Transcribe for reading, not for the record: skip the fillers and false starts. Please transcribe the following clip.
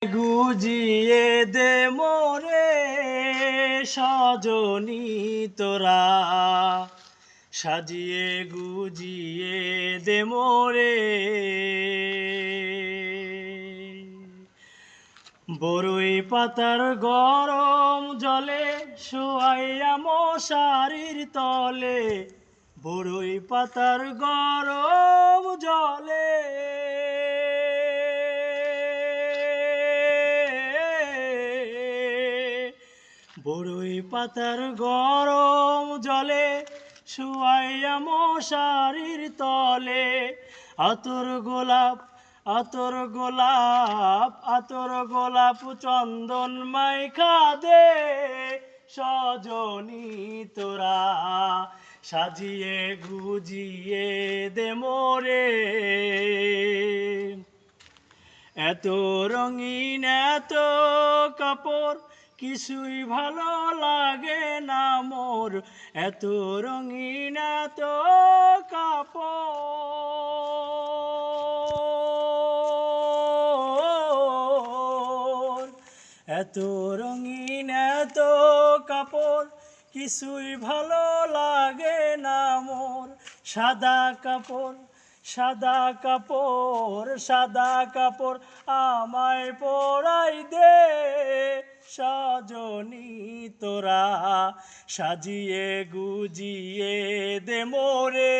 গুজিয়ে দে মোরে সজনী তোরা, সাজিয়ে গুজিয়ে দে মোরে। বরই পাতার গরম জলে শোয়াইয়া মশারির তলে, বরই পাতার গরম জলে বরই পাতার গরম জলে শুয়াইয়া মশারির তলে। আতর গোলাপ আতর গোলাপ আতর গোলাপ চন্দন মাইখা দে সজনী তোরা, সাজিয়ে গুজিয়ে দে মোরে। এত রঙিন এত কাপড় কিছুই ভালো লাগে না মোর, এত রঙিন এত কাপড়, এত রঙিন এত কাপড় কিছুই ভালো লাগে না মোর। সাদা কাপড় সাদা কাপড় সাদা কাপড় আমায় পরাই দে সজনী তোরা, সাজিয়ে গুজিয়ে দে মোরে।